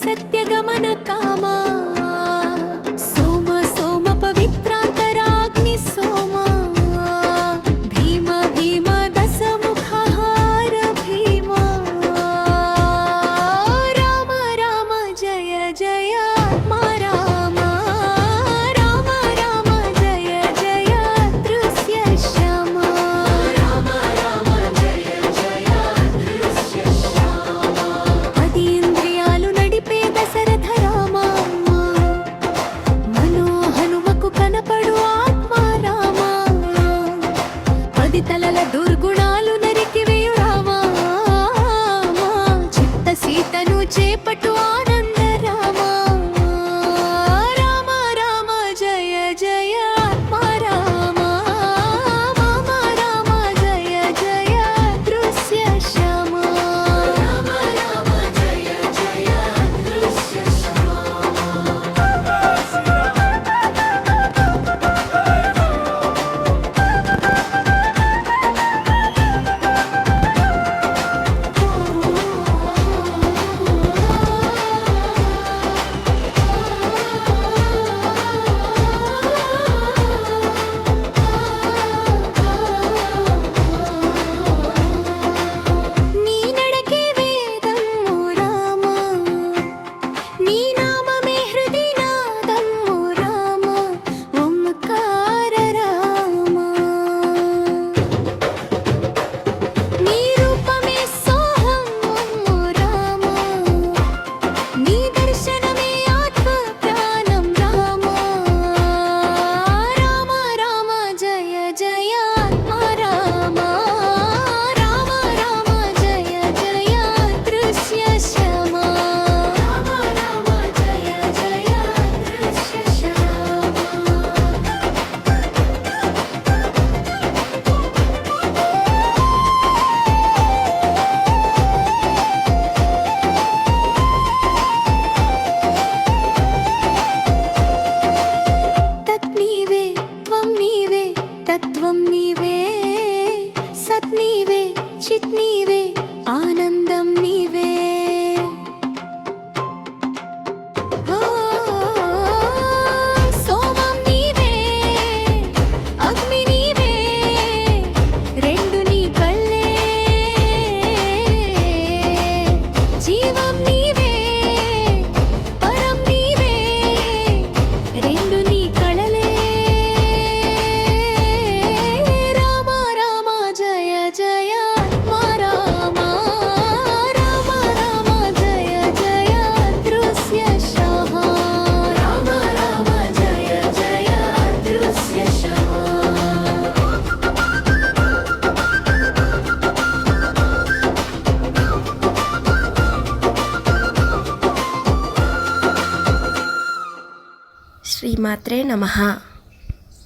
सत्यगमन कामा सोम सोम पवित्रान्तराग्नि सोमा भीम भीम दशमुखहार भीमा राम राम जय जय मा राम राम राम जय जय दृश्य श्यामा राम राम जय जय दृश्य श्यामा पदी इंद्रियालु नडिपे दशरथ राम మనోహనుమకు కనపడు ఆత్మ రామ పది తలల దుర్గుణాలు నరికివేయు రామ చిత్త సీతను చేపట్టు ఆనంద రామ రామ రామ జయ జయ ఆత్మ రామ మామ రామ జయ జయ దృశ్య శ్యామ రామ రామ జయ జయ దృశ్య నీ నడకే వేదము రామ నీ నామమే హృది నాదము రామ ఓంకార రామ నీ రూపమే సోహము రామ నీ దర్శనమే ఆత్మ ప్రాణం రామ రామ రామ జయ జయ ఆత్మ రామ రామ రామ జయ జయ దృశ్య శ్యామ రామ రామ జయ జయ దృశ్య శ్యామ తత్ నీవే త్వం నీవే తత్వం నీవే సత్ నీవే చిత్ నీవే ఆనందం నీవే ఓ సోమం నీవే అగ్ని నీవే రెండు నీ కళ్ళే జీవం నీవే పరం నీవే రెండు నీ కళలే రామ రామ జయ జయ మా రామ రామ రామ జయ జయ దృశ్య శ్యామ రామ రామ జయ జయ దృశ్య శ్యామ శ్రీమాత్రే నమః.